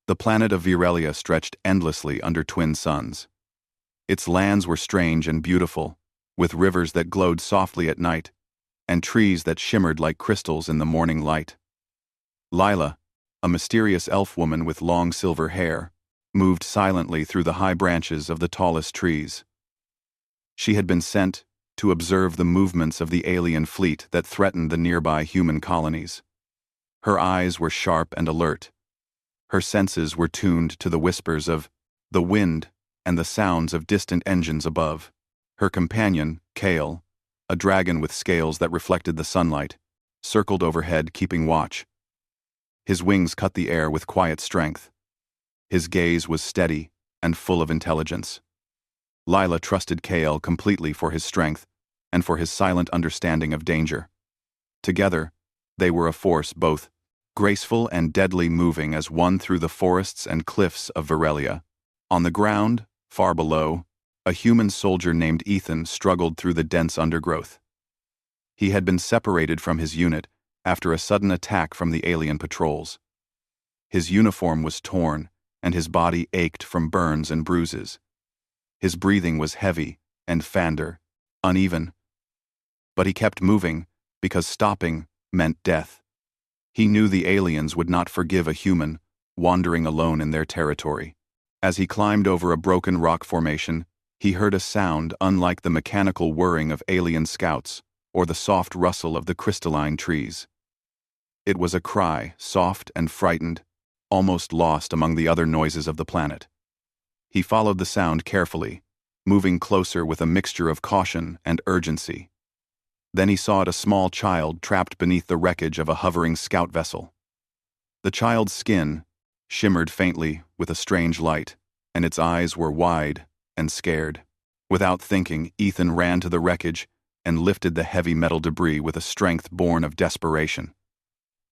The planet of Virelia stretched endlessly under twin suns. Its lands were strange and beautiful, with rivers that glowed softly at night, and trees that shimmered like crystals in the morning light. Lila, a mysterious elf woman with long silver hair, moved silently through the high branches of the tallest trees. She had been sent to observe the movements of the alien fleet that threatened the nearby human colonies. Her eyes were sharp and alert. Her senses were tuned to the whispers of the wind and the sounds of distant engines above. Her companion, Kale, a dragon with scales that reflected the sunlight, circled overhead keeping watch. His wings cut the air with quiet strength. His gaze was steady and full of intelligence. Lila trusted Kale completely for his strength and for his silent understanding of danger. Together, they were a force both graceful and deadly, moving as one through the forests and cliffs of Virelia. On the ground, far below, a human soldier named Ethan struggled through the dense undergrowth. He had been separated from his unit after a sudden attack from the alien patrols. His uniform was torn, and his body ached from burns and bruises. His breathing was heavy and fander, uneven. But he kept moving, because stopping meant death. He knew the aliens would not forgive a human wandering alone in their territory. As he climbed over a broken rock formation, he heard a sound unlike the mechanical whirring of alien scouts or the soft rustle of the crystalline trees. It was a cry, soft and frightened, almost lost among the other noises of the planet. He followed the sound carefully, moving closer with a mixture of caution and urgency. Then he saw a small child trapped beneath the wreckage of a hovering scout vessel. The child's skin shimmered faintly with a strange light, and its eyes were wide and scared. Without thinking, Ethan ran to the wreckage and lifted the heavy metal debris with a strength born of desperation.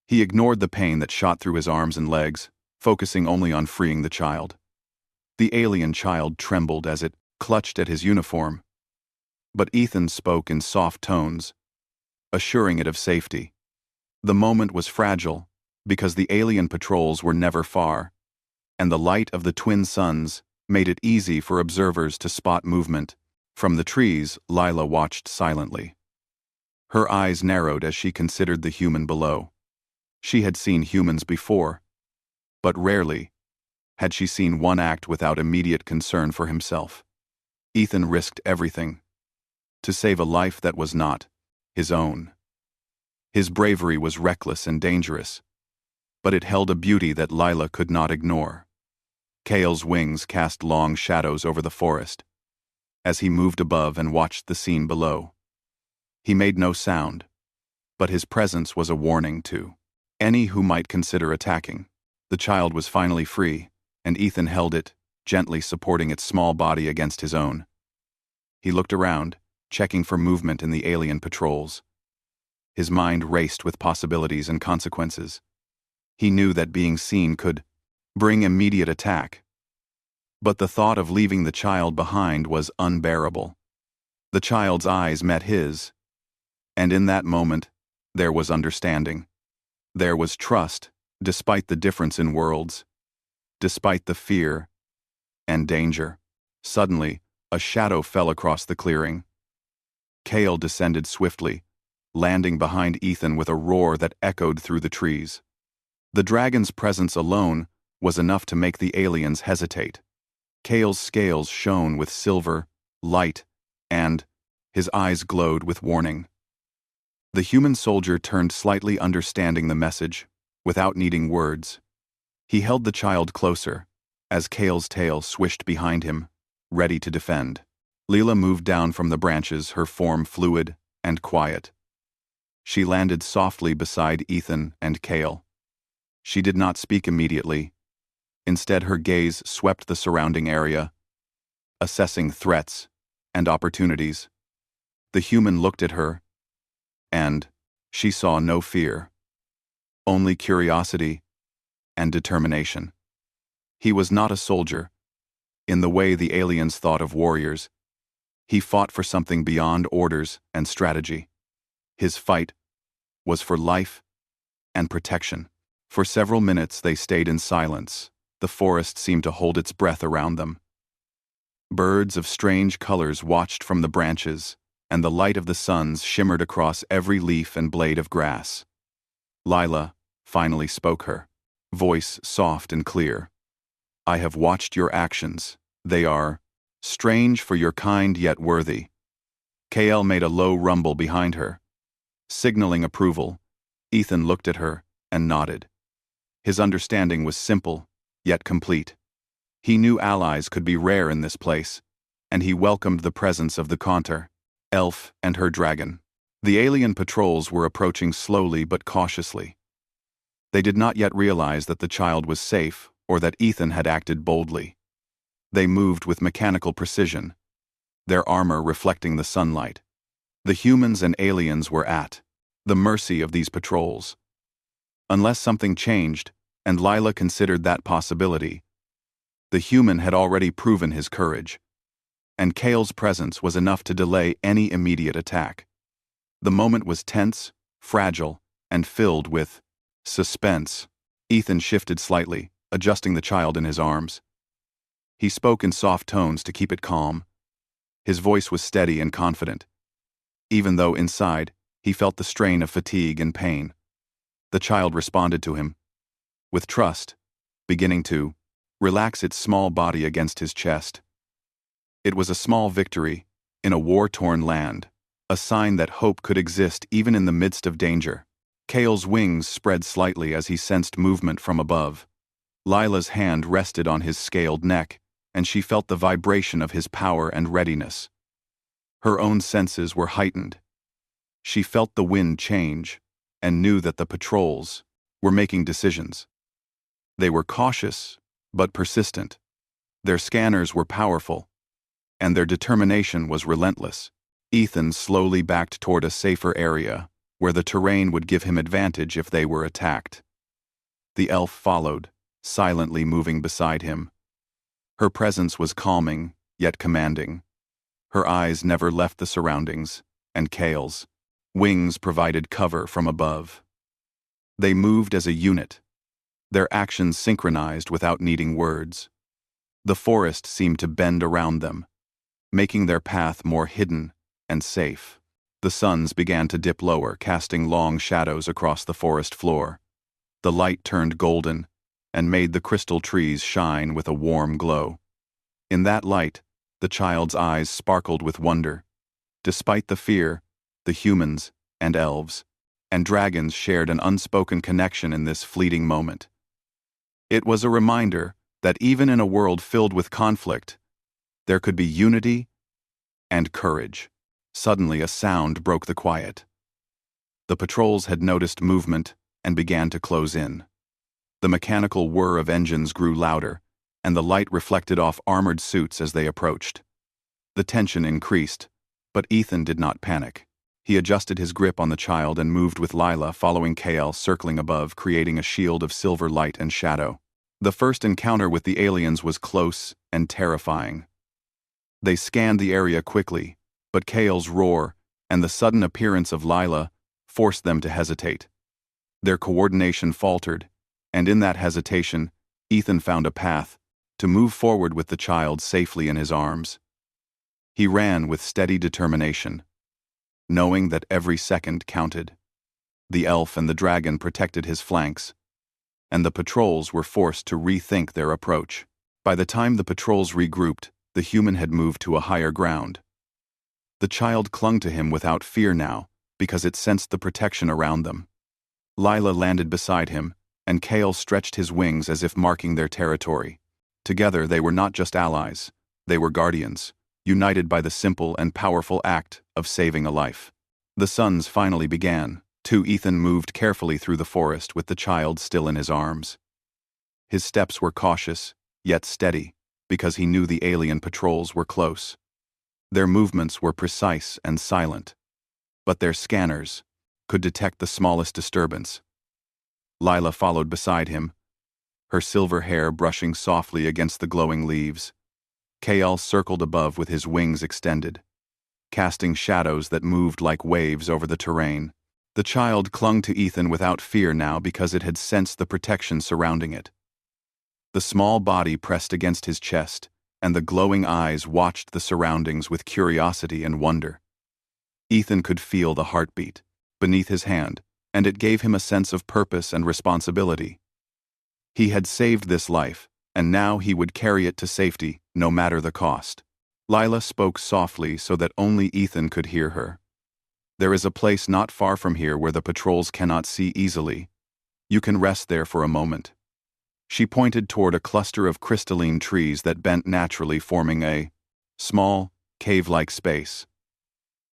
He ignored the pain that shot through his arms and legs, focusing only on freeing the child. The alien child trembled as it clutched at his uniform, but Ethan spoke in soft tones, assuring it of safety. The moment was fragile, because the alien patrols were never far, and the light of the twin suns made it easy for observers to spot movement. From the trees, Lila watched silently. Her eyes narrowed as she considered the human below. She had seen humans before, but rarely had she seen one act without immediate concern for himself. Ethan risked everything to save a life that was not his own. His bravery was reckless and dangerous, but it held a beauty that Lila could not ignore. Kale's wings cast long shadows over the forest as he moved above and watched the scene below. He made no sound, but his presence was a warning to any who might consider attacking. The child was finally free, and Ethan held it, gently supporting its small body against his own. He looked around, checking for movement in the alien patrols. His mind raced with possibilities and consequences. He knew that being seen could bring immediate attack. But the thought of leaving the child behind was unbearable. The child's eyes met his, and in that moment, there was understanding. There was trust, despite the difference in worlds, despite the fear and danger. Suddenly, a shadow fell across the clearing. Kale descended swiftly, landing behind Ethan with a roar that echoed through the trees. The dragon's presence alone was enough to make the aliens hesitate. Kale's scales shone with silver, light, and his eyes glowed with warning. The human soldier turned slightly, understanding the message, without needing words. He held the child closer, as Kale's tail swished behind him, ready to defend. Lila moved down from the branches, her form fluid and quiet. She landed softly beside Ethan and Kale. She did not speak immediately. Instead, her gaze swept the surrounding area, assessing threats and opportunities. The human looked at her, and she saw no fear, only curiosity and determination. He was not a soldier, in the way the aliens thought of warriors. He fought for something beyond orders and strategy. His fight was for life and protection. For several minutes they stayed in silence, The forest seemed to hold its breath around them. Birds of strange colors watched from the branches, and the light of the suns shimmered across every leaf and blade of grass. Lila finally spoke, her voice soft and clear. "I have watched your actions. They are strange for your kind yet worthy." KL made a low rumble behind her. Signaling approval, Ethan looked at her and nodded. His understanding was simple, yet complete. He knew allies could be rare in this place, and he welcomed the presence of the Conter, elf, and her dragon. The alien patrols were approaching slowly but cautiously. They did not yet realize that the child was safe or that Ethan had acted boldly. They moved with mechanical precision, their armor reflecting the sunlight. The humans and aliens were at the mercy of these patrols. Unless something changed, and Lila considered that possibility, the human had already proven his courage, and Kale's presence was enough to delay any immediate attack. The moment was tense, fragile, and filled with suspense. Ethan shifted slightly, adjusting the child in his arms. He spoke in soft tones to keep it calm. His voice was steady and confident, even though inside he felt the strain of fatigue and pain. The child responded to him with trust, beginning to relax its small body against his chest. It was a small victory in a war-torn land, a sign that hope could exist even in the midst of danger. Kale's wings spread slightly as he sensed movement from above. Lila's hand rested on his scaled neck, and she felt the vibration of his power and readiness. Her own senses were heightened. She felt the wind change, and knew that the patrols were making decisions. They were cautious, but persistent. Their scanners were powerful, and their determination was relentless. Ethan slowly backed toward a safer area, where the terrain would give him advantage if they were attacked. The elf followed, silently moving beside him. Her presence was calming, yet commanding. Her eyes never left the surroundings, and Kale's wings provided cover from above. They moved as a unit, their actions synchronized without needing words. The forest seemed to bend around them, making their path more hidden and safe. The suns began to dip lower, casting long shadows across the forest floor. The light turned golden and made the crystal trees shine with a warm glow. In that light, the child's eyes sparkled with wonder. Despite the fear, the humans and elves and dragons shared an unspoken connection in this fleeting moment. It was a reminder that even in a world filled with conflict, there could be unity and courage. Suddenly, a sound broke the quiet. The patrols had noticed movement and began to close in. The mechanical whir of engines grew louder, and the light reflected off armored suits as they approached. The tension increased, but Ethan did not panic. He adjusted his grip on the child and moved with Lila, following KL, circling above, creating a shield of silver light and shadow. The first encounter with the aliens was close and terrifying. They scanned the area quickly, but Kale's roar and the sudden appearance of Lila forced them to hesitate. Their coordination faltered, and in that hesitation, Ethan found a path to move forward with the child safely in his arms. He ran with steady determination, knowing that every second counted. The elf and the dragon protected his flanks, and the patrols were forced to rethink their approach. By the time the patrols regrouped, the human had moved to a higher ground. The child clung to him without fear now, because it sensed the protection around them. Lila landed beside him, and Kale stretched his wings as if marking their territory. Together they were not just allies, they were guardians, united by the simple and powerful act of saving a life. The suns finally began. Ethan moved carefully through the forest with the child still in his arms. His steps were cautious, yet steady, because he knew the alien patrols were close. Their movements were precise and silent, but their scanners could detect the smallest disturbance. Lila followed beside him, her silver hair brushing softly against the glowing leaves. Kale circled above with his wings extended, casting shadows that moved like waves over the terrain. The child clung to Ethan without fear now because it had sensed the protection surrounding it. The small body pressed against his chest, and the glowing eyes watched the surroundings with curiosity and wonder. Ethan could feel the heartbeat beneath his hand, and it gave him a sense of purpose and responsibility. He had saved this life, and now he would carry it to safety, no matter the cost. Lila spoke softly so that only Ethan could hear her. There is a place not far from here where the patrols cannot see easily. You can rest there for a moment. She pointed toward a cluster of crystalline trees that bent naturally, forming a small, cave-like space.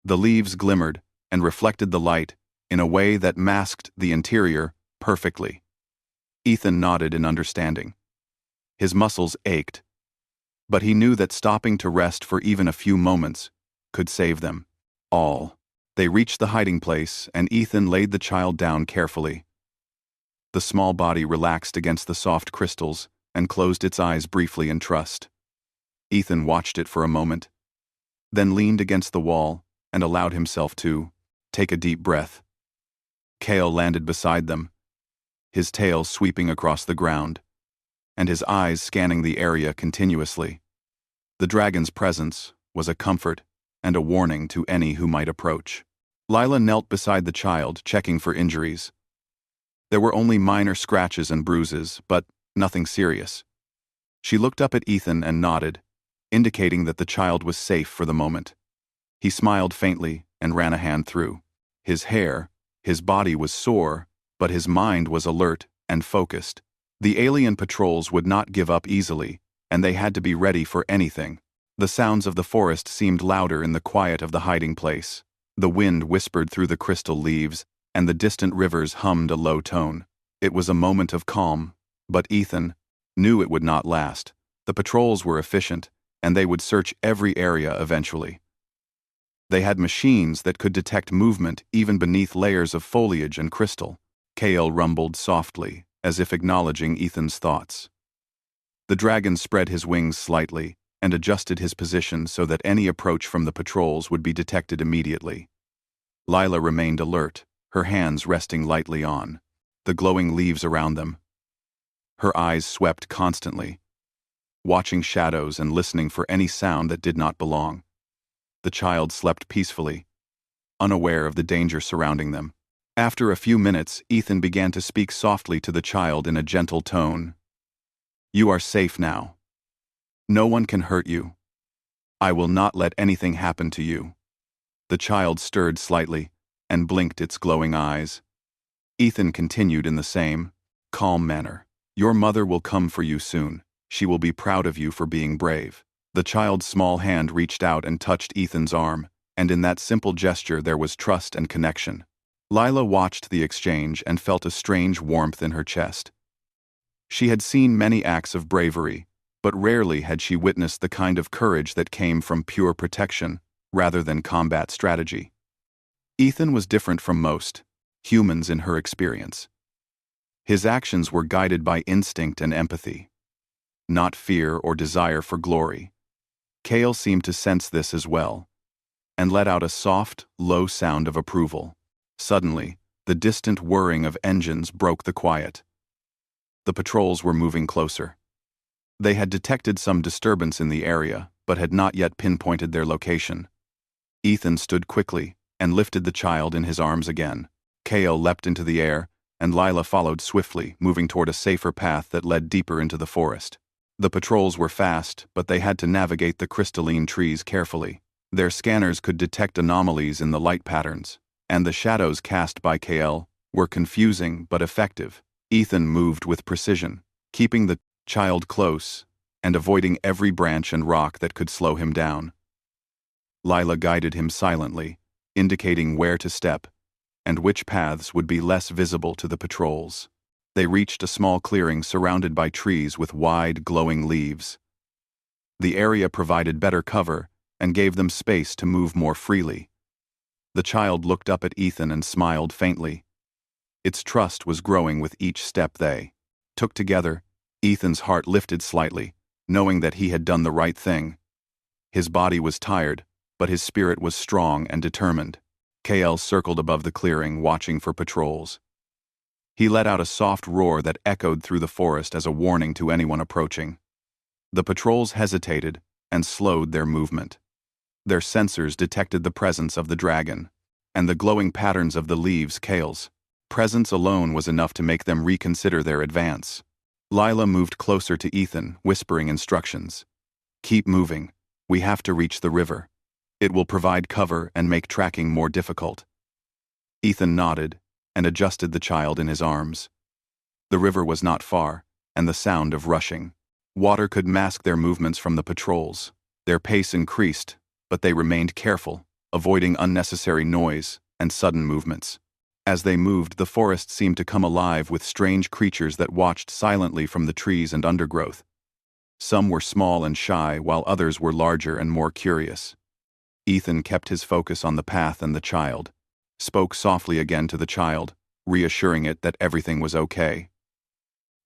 The leaves glimmered and reflected the light in a way that masked the interior perfectly. Ethan nodded in understanding. His muscles ached, but he knew that stopping to rest for even a few moments could save them all. They reached the hiding place, and Ethan laid the child down carefully. The small body relaxed against the soft crystals and closed its eyes briefly in trust. Ethan watched it for a moment, then leaned against the wall and allowed himself to take a deep breath. Kale landed beside them, his tail sweeping across the ground, and his eyes scanning the area continuously. The dragon's presence was a comfort and a warning to any who might approach. Lila knelt beside the child, checking for injuries. There were only minor scratches and bruises, but nothing serious. She looked up at Ethan and nodded, indicating that the child was safe for the moment. He smiled faintly and ran a hand through his hair. His body was sore, but his mind was alert and focused. The alien patrols would not give up easily, and they had to be ready for anything. The sounds of the forest seemed louder in the quiet of the hiding place. The wind whispered through the crystal leaves, and the distant rivers hummed a low tone. It was a moment of calm, but Ethan knew it would not last. The patrols were efficient, and they would search every area eventually. They had machines that could detect movement even beneath layers of foliage and crystal. Kale rumbled softly, as if acknowledging Ethan's thoughts. The dragon spread his wings slightly and adjusted his position so that any approach from the patrols would be detected immediately. Lila remained alert, her hands resting lightly on the glowing leaves around them. Her eyes swept constantly, watching shadows and listening for any sound that did not belong. The child slept peacefully, unaware of the danger surrounding them. After a few minutes, Ethan began to speak softly to the child in a gentle tone. "You are safe now. No one can hurt you. I will not let anything happen to you." The child stirred slightly and blinked its glowing eyes. Ethan continued in the same calm manner. "Your mother will come for you soon. She will be proud of you for being brave." The child's small hand reached out and touched Ethan's arm, and in that simple gesture there was trust and connection. Lila watched the exchange and felt a strange warmth in her chest. She had seen many acts of bravery, but rarely had she witnessed the kind of courage that came from pure protection rather than combat strategy. Ethan was different from most humans in her experience. His actions were guided by instinct and empathy, not fear or desire for glory. Kale seemed to sense this as well, and let out a soft, low sound of approval. Suddenly, the distant whirring of engines broke the quiet. The patrols were moving closer. They had detected some disturbance in the area, but had not yet pinpointed their location. Ethan stood quickly and lifted the child in his arms again. Kale leapt into the air, and Lila followed swiftly, moving toward a safer path that led deeper into the forest. The patrols were fast, but they had to navigate the crystalline trees carefully. Their scanners could detect anomalies in the light patterns, and the shadows cast by Kale were confusing but effective. Ethan moved with precision, keeping the child close and avoiding every branch and rock that could slow him down. Lila guided him silently, indicating where to step and which paths would be less visible to the patrols. They reached a small clearing surrounded by trees with wide, glowing leaves. The area provided better cover and gave them space to move more freely. The child looked up at Ethan and smiled faintly. Its trust was growing with each step they took together. Ethan's heart lifted slightly, knowing that he had done the right thing. His body was tired, but his spirit was strong and determined. Kale circled above the clearing, watching for patrols. He let out a soft roar that echoed through the forest as a warning to anyone approaching. The patrols hesitated and slowed their movement. Their sensors detected the presence of the dragon, and the glowing patterns of the leaves' Kale's presence alone was enough to make them reconsider their advance. Lila moved closer to Ethan, whispering instructions. "Keep moving. We have to reach the river. It will provide cover and make tracking more difficult." Ethan nodded and adjusted the child in his arms. The river was not far, and the sound of rushing water could mask their movements from the patrols. Their pace increased, but they remained careful, avoiding unnecessary noise and sudden movements. As they moved, the forest seemed to come alive with strange creatures that watched silently from the trees and undergrowth. Some were small and shy, while others were larger and more curious. Ethan kept his focus on the path and the child, spoke softly again to the child, reassuring it that everything was okay.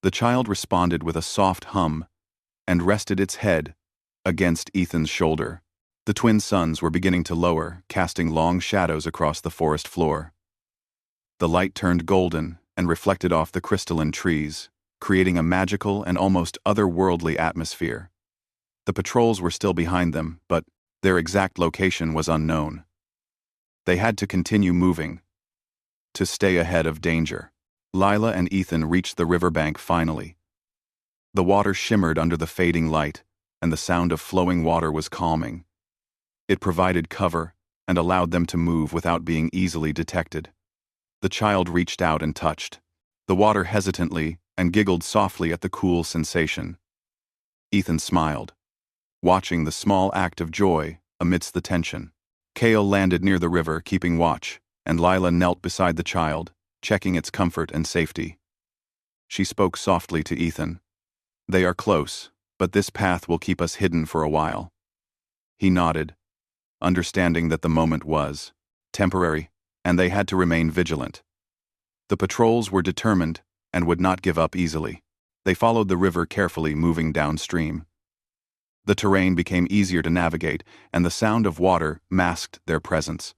The child responded with a soft hum and rested its head against Ethan's shoulder. The twin suns were beginning to lower, casting long shadows across the forest floor. The light turned golden and reflected off the crystalline trees, creating a magical and almost otherworldly atmosphere. The patrols were still behind them, but their exact location was unknown. They had to continue moving to stay ahead of danger. Lila and Ethan reached the riverbank finally. The water shimmered under the fading light, and the sound of flowing water was calming. It provided cover and allowed them to move without being easily detected. The child reached out and touched the water hesitantly and giggled softly at the cool sensation. Ethan smiled, watching the small act of joy amidst the tension. Kale landed near the river, keeping watch, and Lila knelt beside the child, checking its comfort and safety. She spoke softly to Ethan. "They are close, but this path will keep us hidden for a while." He nodded, understanding that the moment was temporary, and they had to remain vigilant. The patrols were determined and would not give up easily. They followed the river carefully, moving downstream. The terrain became easier to navigate, and the sound of water masked their presence.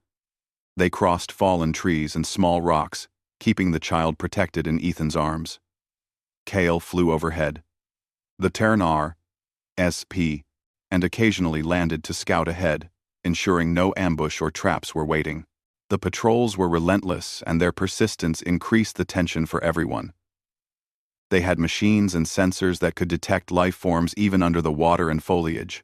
They crossed fallen trees and small rocks, keeping the child protected in Ethan's arms. Kale flew overhead. The Terranar, SP, and occasionally landed to scout ahead, ensuring no ambush or traps were waiting. The patrols were relentless, and their persistence increased the tension for everyone. They had machines and sensors that could detect life forms even under the water and foliage.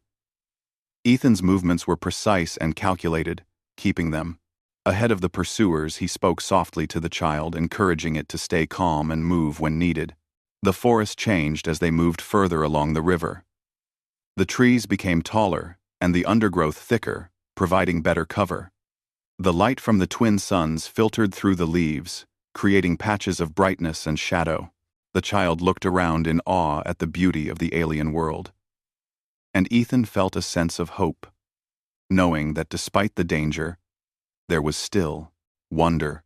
Ethan's movements were precise and calculated, keeping them ahead of the pursuers. He spoke softly to the child, encouraging it to stay calm and move when needed. The forest changed as they moved further along the river. The trees became taller, and the undergrowth thicker, providing better cover. The light from the twin suns filtered through the leaves, creating patches of brightness and shadow. The child looked around in awe at the beauty of the alien world. And Ethan felt a sense of hope, knowing that despite the danger, there was still wonder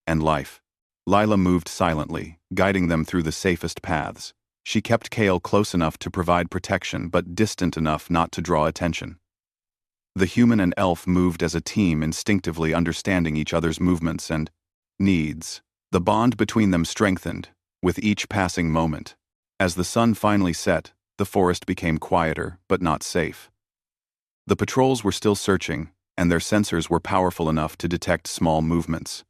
and life. Lila moved silently, guiding them through the safest paths. She kept Kale close enough to provide protection, but distant enough not to draw attention. The human and elf moved as a team, instinctively understanding each other's movements and needs. The bond between them strengthened with each passing moment. As the sun finally set, the forest became quieter but not safe. The patrols were still searching, and their sensors were powerful enough to detect small movements.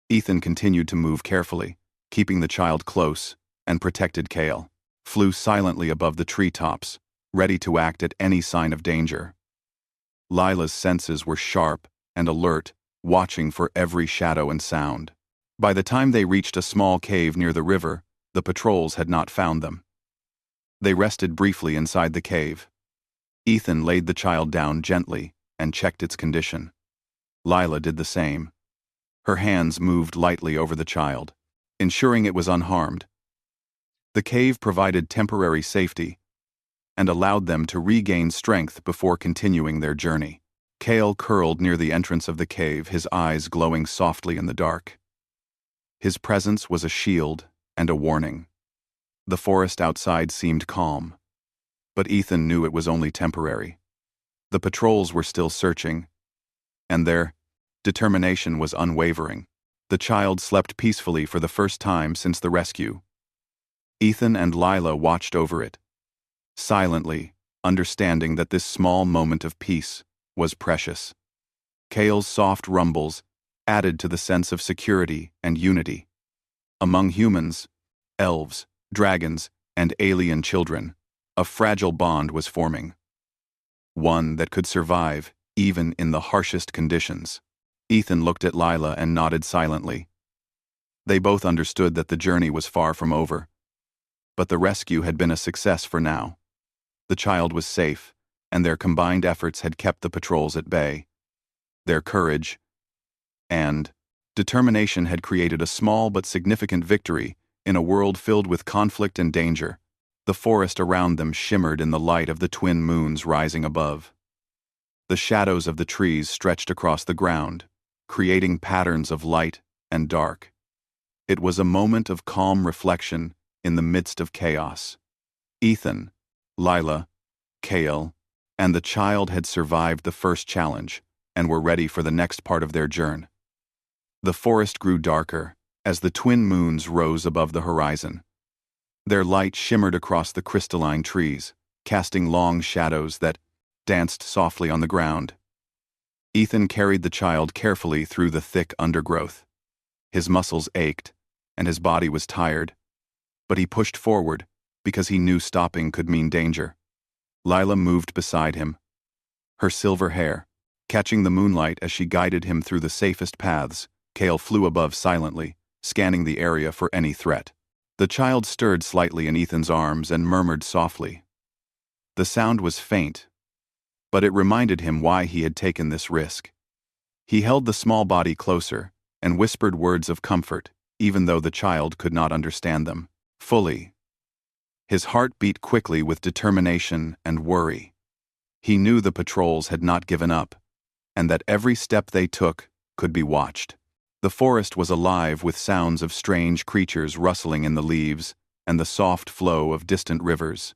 Ethan continued to move carefully, keeping the child close, and protected Kale, flew silently above the treetops, ready to act at any sign of danger. Lila's senses were sharp and alert, watching for every shadow and sound. By the time they reached a small cave near the river, the patrols had not found them. They rested briefly inside the cave. Ethan laid the child down gently and checked its condition. Lila did the same. Her hands moved lightly over the child, ensuring it was unharmed. The cave provided temporary safety and allowed them to regain strength before continuing their journey. Kale curled near the entrance of the cave, his eyes glowing softly in the dark. His presence was a shield and a warning. The forest outside seemed calm, but Ethan knew it was only temporary. The patrols were still searching, and their determination was unwavering. The child slept peacefully for the first time since the rescue. Ethan and Lila watched over it, silently, understanding that this small moment of peace was precious. Kale's soft rumbles added to the sense of security and unity. Among humans, elves, dragons, and alien children, a fragile bond was forming. One that could survive even in the harshest conditions. Ethan looked at Lila and nodded silently. They both understood that the journey was far from over. But the rescue had been a success for now. The child was safe, and their combined efforts had kept the patrols at bay. Their courage and determination had created a small but significant victory in a world filled with conflict and danger. The forest around them shimmered in the light of the twin moons rising above. The shadows of the trees stretched across the ground, creating patterns of light and dark. It was a moment of calm reflection in the midst of chaos. Ethan, Lila, Kale, and the child had survived the first challenge and were ready for the next part of their journey. The forest grew darker as the twin moons rose above the horizon. Their light shimmered across the crystalline trees, casting long shadows that danced softly on the ground. Ethan carried the child carefully through the thick undergrowth. His muscles ached, and his body was tired, but he pushed forward because he knew stopping could mean danger. Lila moved beside him, her silver hair catching the moonlight as she guided him through the safest paths. Kale flew above silently, scanning the area for any threat. The child stirred slightly in Ethan's arms and murmured softly. The sound was faint, but it reminded him why he had taken this risk. He held the small body closer and whispered words of comfort, even though the child could not understand them fully. His heart beat quickly with determination and worry. He knew the patrols had not given up, and that every step they took could be watched. The forest was alive with sounds of strange creatures rustling in the leaves and the soft flow of distant rivers.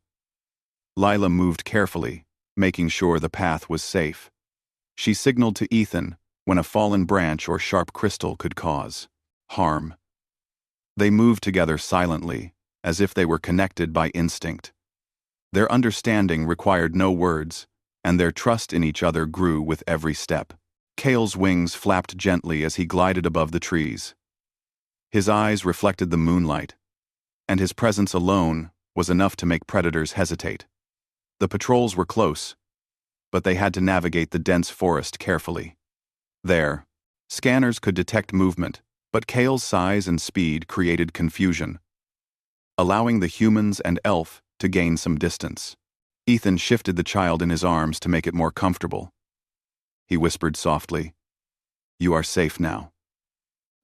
Lila moved carefully, making sure the path was safe. She signaled to Ethan when a fallen branch or sharp crystal could cause harm. They moved together silently, as if they were connected by instinct. Their understanding required no words, and their trust in each other grew with every step. Kale's wings flapped gently as he glided above the trees. His eyes reflected the moonlight, and his presence alone was enough to make predators hesitate. The patrols were close, but they had to navigate the dense forest carefully. There, scanners could detect movement, but Kale's size and speed created confusion, allowing the humans and elf to gain some distance. Ethan shifted the child in his arms to make it more comfortable. He whispered softly, "You are safe now.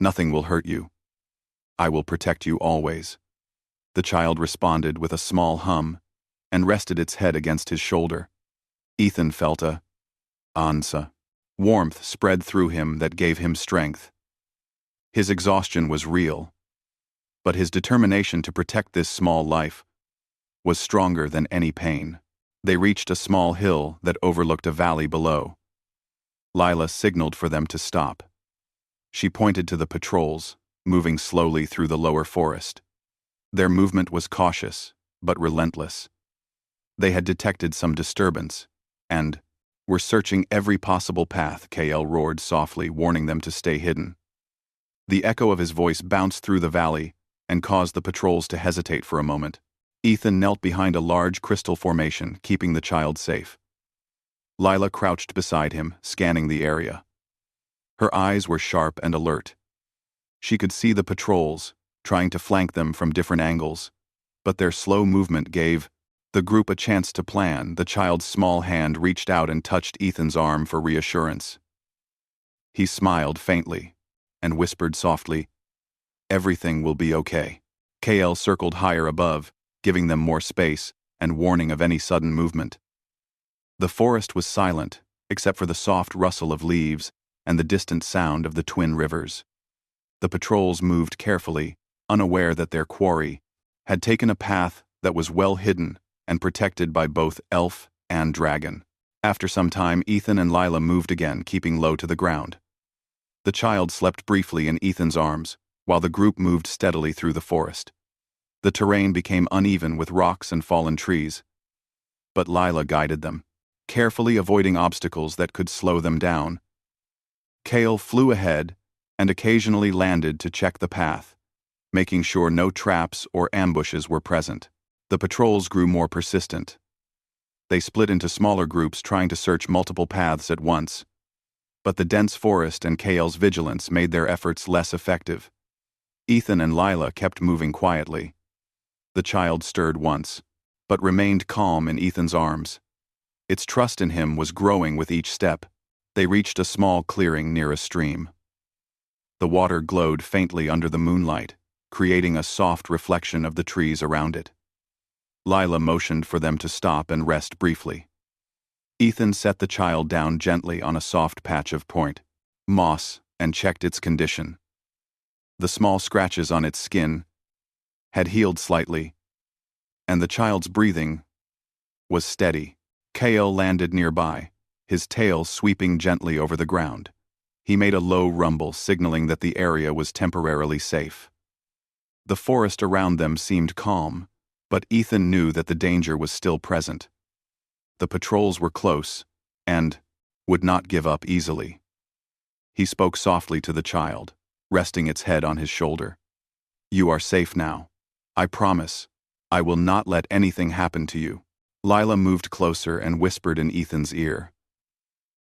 Nothing will hurt you. I will protect you always." The child responded with a small hum and rested its head against his shoulder. Ethan felt a ansa warmth spread through him that gave him strength. His exhaustion was real, but his determination to protect this small life was stronger than any pain. They reached a small hill that overlooked a valley below. Lila signaled for them to stop. She pointed to the patrols, moving slowly through the lower forest. Their movement was cautious, but relentless. They had detected some disturbance, and were searching every possible path. Kale roared softly, warning them to stay hidden. The echo of his voice bounced through the valley and caused the patrols to hesitate for a moment. Ethan knelt behind a large crystal formation, keeping the child safe. Lila crouched beside him, scanning the area. Her eyes were sharp and alert. She could see the patrols, trying to flank them from different angles, but their slow movement gave the group a chance to plan. The child's small hand reached out and touched Ethan's arm for reassurance. He smiled faintly and whispered softly, "Everything will be okay." KL circled higher above, giving them more space and warning of any sudden movement. The forest was silent, except for the soft rustle of leaves and the distant sound of the twin rivers. The patrols moved carefully, unaware that their quarry had taken a path that was well hidden and protected by both elf and dragon. After some time, Ethan and Lila moved again, keeping low to the ground. The child slept briefly in Ethan's arms, while the group moved steadily through the forest. The terrain became uneven with rocks and fallen trees, but Lila guided them, carefully avoiding obstacles that could slow them down. Kale flew ahead and occasionally landed to check the path, making sure no traps or ambushes were present. The patrols grew more persistent. They split into smaller groups trying to search multiple paths at once, but the dense forest and Kale's vigilance made their efforts less effective. Ethan and Lila kept moving quietly. The child stirred once, but remained calm in Ethan's arms. Its trust in him was growing with each step. They reached a small clearing near a stream. The water glowed faintly under the moonlight, creating a soft reflection of the trees around it. Lila motioned for them to stop and rest briefly. Ethan set the child down gently on a soft patch of point moss and checked its condition. The small scratches on its skin had healed slightly, and the child's breathing was steady. Kale landed nearby, his tail sweeping gently over the ground. He made a low rumble, signaling that the area was temporarily safe. The forest around them seemed calm, but Ethan knew that the danger was still present. The patrols were close and would not give up easily. He spoke softly to the child, resting its head on his shoulder. "You are safe now. I promise. I will not let anything happen to you." Lila moved closer and whispered in Ethan's ear.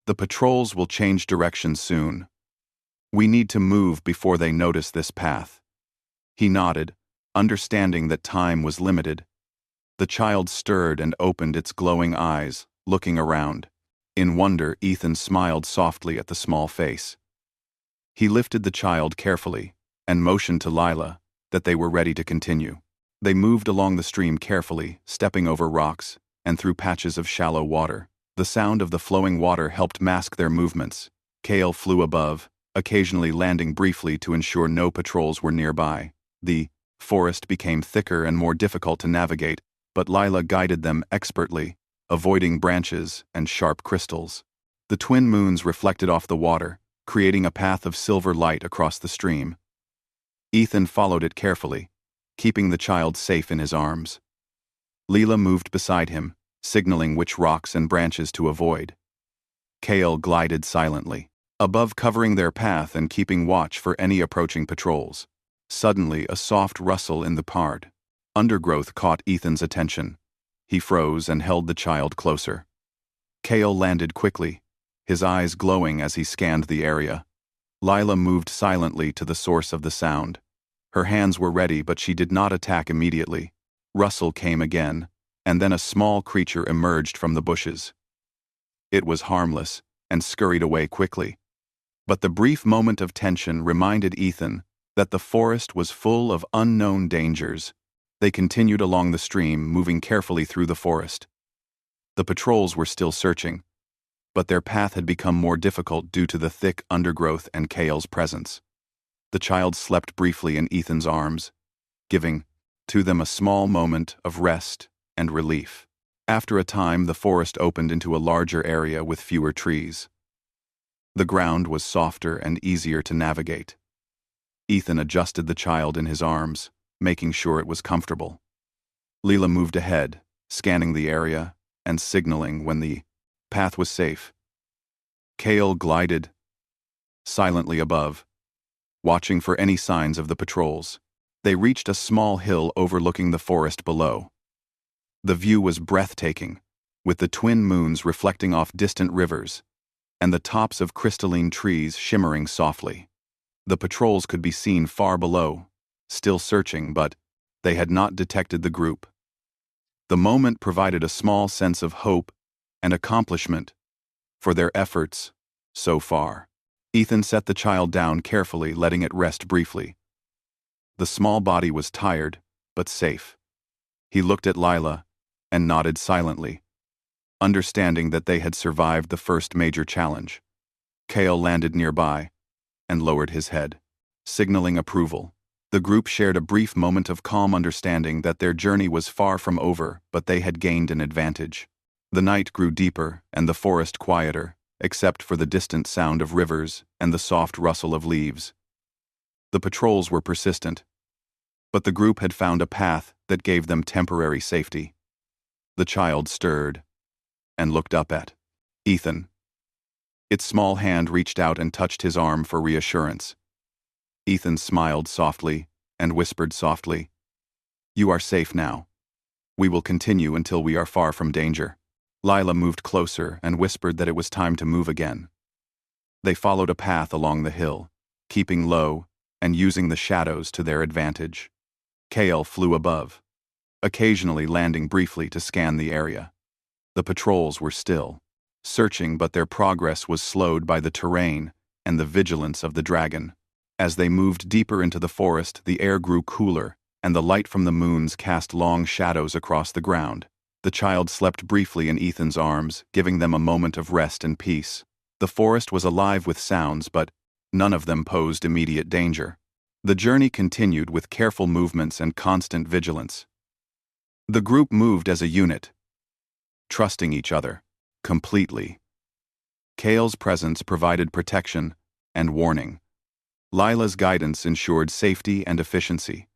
"The patrols will change direction soon. We need to move before they notice this path." He nodded, understanding that time was limited. The child stirred and opened its glowing eyes, looking around. In wonder, Ethan smiled softly at the small face. He lifted the child carefully and motioned to Lila that they were ready to continue. They moved along the stream carefully, stepping over rocks and through patches of shallow water. The sound of the flowing water helped mask their movements. Kale flew above, occasionally landing briefly to ensure no patrols were nearby. The forest became thicker and more difficult to navigate, but Lila guided them expertly, avoiding branches and sharp crystals. The twin moons reflected off the water, creating a path of silver light across the stream. Ethan followed it carefully, keeping the child safe in his arms. Lila moved beside him, signaling which rocks and branches to avoid. Kale glided silently, above covering their path and keeping watch for any approaching patrols. Suddenly, a soft rustle in the pard. Undergrowth caught Ethan's attention. He froze and held the child closer. Kale landed quickly, his eyes glowing as he scanned the area. Lila moved silently to the source of the sound. Her hands were ready, but she did not attack immediately. Rustle came again, and then a small creature emerged from the bushes. It was harmless and scurried away quickly. But the brief moment of tension reminded Ethan that the forest was full of unknown dangers. They continued along the stream, moving carefully through the forest. The patrols were still searching, but their path had become more difficult due to the thick undergrowth and Kale's presence. The child slept briefly in Ethan's arms, giving to them a small moment of rest and relief. After a time, the forest opened into a larger area with fewer trees. The ground was softer and easier to navigate. Ethan adjusted the child in his arms, making sure it was comfortable. Lila moved ahead, scanning the area and signaling when the path was safe. Kale glided silently above, watching for any signs of the patrols. They reached a small hill overlooking the forest below. The view was breathtaking, with the twin moons reflecting off distant rivers and the tops of crystalline trees shimmering softly. The patrols could be seen far below, still searching, but they had not detected the group. The moment provided a small sense of hope and accomplishment for their efforts so far. Ethan set the child down carefully, letting it rest briefly. The small body was tired, but safe. He looked at Lila and nodded silently, understanding that they had survived the first major challenge. Kale landed nearby and lowered his head, signaling approval. The group shared a brief moment of calm understanding that their journey was far from over, but they had gained an advantage. The night grew deeper and the forest quieter, except for the distant sound of rivers and the soft rustle of leaves. The patrols were persistent, but the group had found a path that gave them temporary safety. The child stirred and looked up at Ethan. Its small hand reached out and touched his arm for reassurance. Ethan smiled softly and whispered softly, "You are safe now. We will continue until we are far from danger." Lila moved closer and whispered that it was time to move again. They followed a path along the hill, keeping low and using the shadows to their advantage. Kale flew above, occasionally landing briefly to scan the area. The patrols were still, searching, but their progress was slowed by the terrain and the vigilance of the dragon. As they moved deeper into the forest, the air grew cooler, and the light from the moons cast long shadows across the ground. The child slept briefly in Ethan's arms, giving them a moment of rest and peace. The forest was alive with sounds, but none of them posed immediate danger. The journey continued with careful movements and constant vigilance. The group moved as a unit, trusting each other completely. Kale's presence provided protection and warning. Lila's guidance ensured safety and efficiency.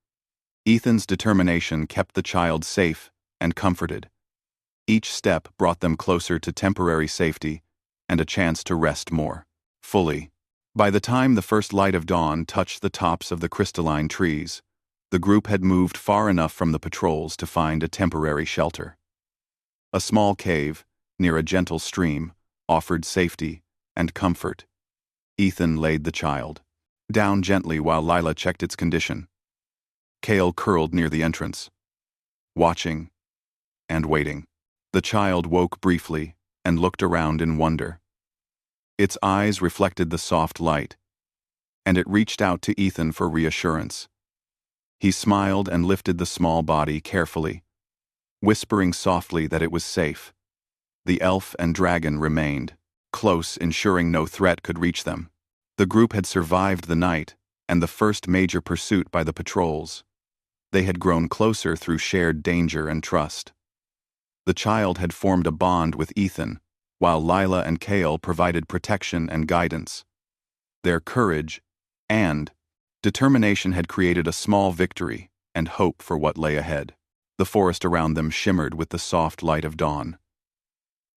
Ethan's determination kept the child safe and comforted. Each step brought them closer to temporary safety and a chance to rest more fully. By the time the first light of dawn touched the tops of the crystalline trees, the group had moved far enough from the patrols to find a temporary shelter. A small cave, near a gentle stream, offered safety and comfort. Ethan laid the child down gently while Lila checked its condition. Kale curled near the entrance, watching and waiting. The child woke briefly and looked around in wonder. Its eyes reflected the soft light, and it reached out to Ethan for reassurance. He smiled and lifted the small body carefully, whispering softly that it was safe. The elf and dragon remained close, ensuring no threat could reach them. The group had survived the night and the first major pursuit by the patrols. They had grown closer through shared danger and trust. The child had formed a bond with Ethan, while Lila and Kale provided protection and guidance. Their courage and determination had created a small victory and hope for what lay ahead. The forest around them shimmered with the soft light of dawn.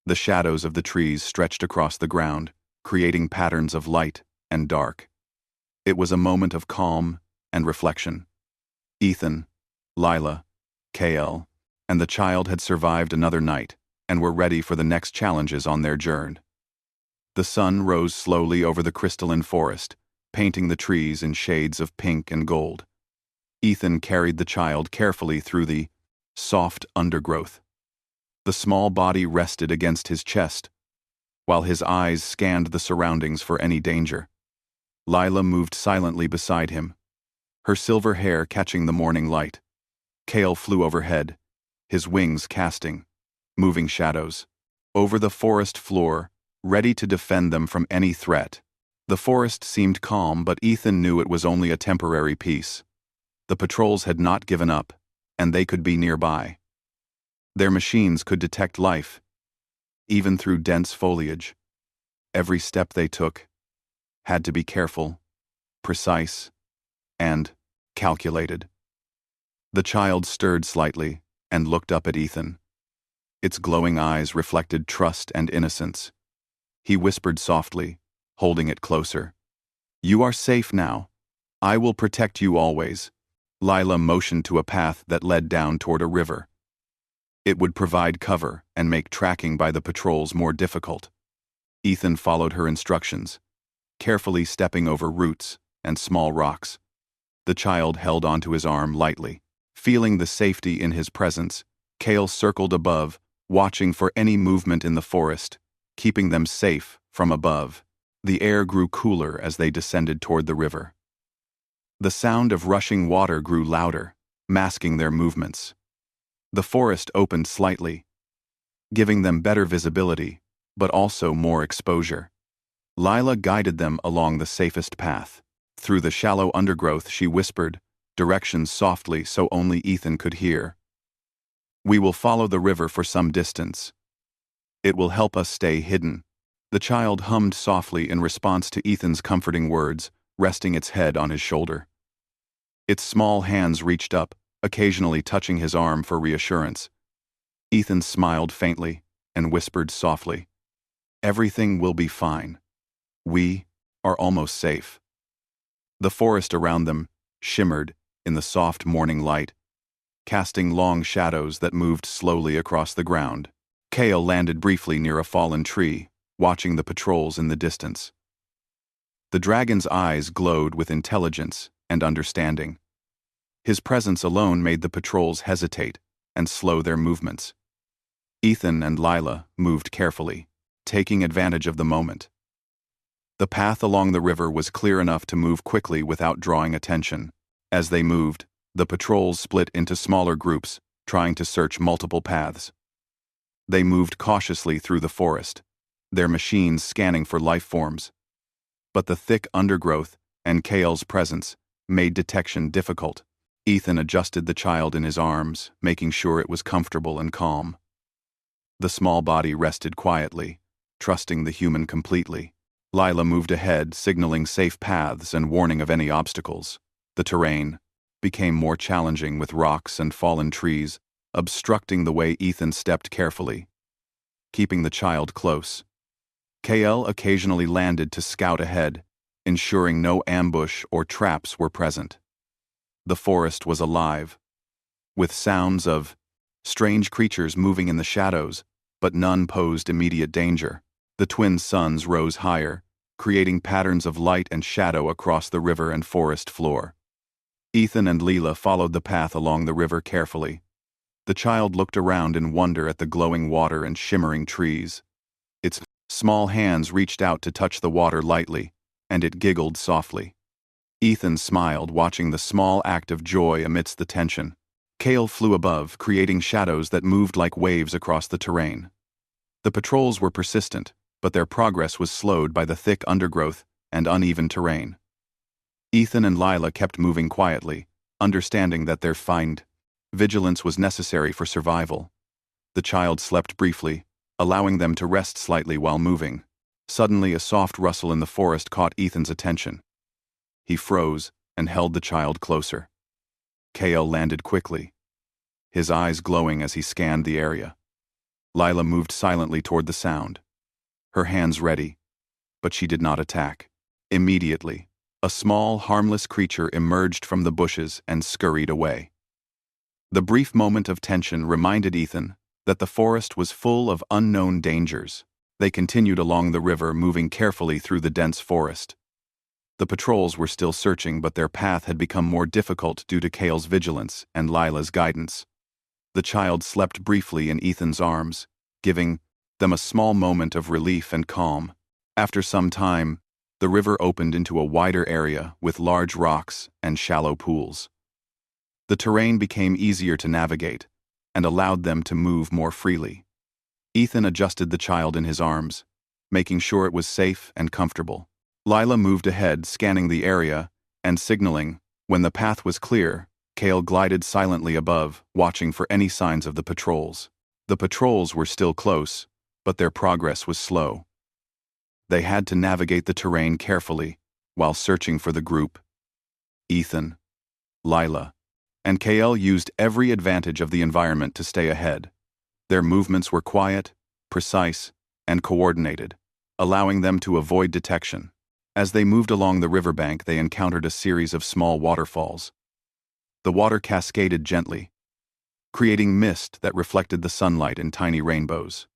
The shadows of the trees stretched across the ground, creating patterns of light and dark. It was a moment of calm and reflection. Ethan, Lila, Kale, and the child had survived another night and were ready for the next challenges on their journey. The sun rose slowly over the crystalline forest, painting the trees in shades of pink and gold. Ethan carried the child carefully through the soft undergrowth. The small body rested against his chest, while his eyes scanned the surroundings for any danger. Lila moved silently beside him, her silver hair catching the morning light. Kale flew overhead, his wings casting moving shadows over the forest floor, ready to defend them from any threat. The forest seemed calm, but Ethan knew it was only a temporary peace. The patrols had not given up, and they could be nearby. Their machines could detect life, even through dense foliage. Every step they took had to be careful, precise, and calculated. The child stirred slightly and looked up at Ethan. Its glowing eyes reflected trust and innocence. He whispered softly, holding it closer, "You are safe now. I will protect you always." Lila motioned to a path that led down toward a river. It would provide cover and make tracking by the patrols more difficult. Ethan followed her instructions, carefully stepping over roots and small rocks. The child held onto his arm lightly. Feeling the safety in his presence, Kale circled above, watching for any movement in the forest, keeping them safe from above. The air grew cooler as they descended toward the river. The sound of rushing water grew louder, masking their movements. The forest opened slightly, giving them better visibility, but also more exposure. Lila guided them along the safest path. Through the shallow undergrowth, she whispered directions softly so only Ethan could hear. "We will follow the river for some distance. It will help us stay hidden. The child hummed softly in response to Ethan's comforting words, resting its head on his shoulder. Its small hands reached up, occasionally touching his arm for reassurance. Ethan smiled faintly and whispered softly, "Everything will be fine. We are almost safe." The forest around them shimmered in the soft morning light, casting long shadows that moved slowly across the ground. Kale landed briefly near a fallen tree, watching the patrols in the distance. The dragon's eyes glowed with intelligence and understanding. His presence alone made the patrols hesitate and slow their movements. Ethan and Lila moved carefully, taking advantage of the moment. The path along the river was clear enough to move quickly without drawing attention. As they moved, the patrols split into smaller groups, trying to search multiple paths. They moved cautiously through the forest, their machines scanning for life forms. But the thick undergrowth and Kale's presence made detection difficult. Ethan adjusted the child in his arms, making sure it was comfortable and calm. The small body rested quietly, trusting the human completely. Lila moved ahead, signaling safe paths and warning of any obstacles. The terrain became more challenging with rocks and fallen trees, obstructing the way Ethan stepped carefully, keeping the child close. KL occasionally landed to scout ahead, ensuring no ambush or traps were present. The forest was alive, with sounds of strange creatures moving in the shadows, but none posed immediate danger. The twin suns rose higher, creating patterns of light and shadow across the river and forest floor. Ethan and Leela followed the path along the river carefully. The child looked around in wonder at the glowing water and shimmering trees. Its small hands reached out to touch the water lightly, and it giggled softly. Ethan smiled, watching the small act of joy amidst the tension. Kale flew above, creating shadows that moved like waves across the terrain. The patrols were persistent, but their progress was slowed by the thick undergrowth and uneven terrain. Ethan and Lila kept moving quietly, understanding that their vigilance was necessary for survival. The child slept briefly, allowing them to rest slightly while moving. Suddenly, a soft rustle in the forest caught Ethan's attention. He froze and held the child closer. Kale landed quickly, his eyes glowing as he scanned the area. Lila moved silently toward the sound, her hands ready, but she did not attack. Immediately, a small, harmless creature emerged from the bushes and scurried away. The brief moment of tension reminded Ethan that the forest was full of unknown dangers. They continued along the river, moving carefully through the dense forest. The patrols were still searching, but their path had become more difficult due to Kale's vigilance and Lila's guidance. The child slept briefly in Ethan's arms, giving them a small moment of relief and calm. After some time, the river opened into a wider area with large rocks and shallow pools. The terrain became easier to navigate and allowed them to move more freely. Ethan adjusted the child in his arms, making sure it was safe and comfortable. Lila moved ahead, scanning the area and signaling. When the path was clear, Kale glided silently above, watching for any signs of the patrols. The patrols were still close, but their progress was slow. They had to navigate the terrain carefully while searching for the group. Ethan, Lila, and Kale used every advantage of the environment to stay ahead. Their movements were quiet, precise, and coordinated, allowing them to avoid detection. As they moved along the riverbank, they encountered a series of small waterfalls. The water cascaded gently, creating mist that reflected the sunlight in tiny rainbows.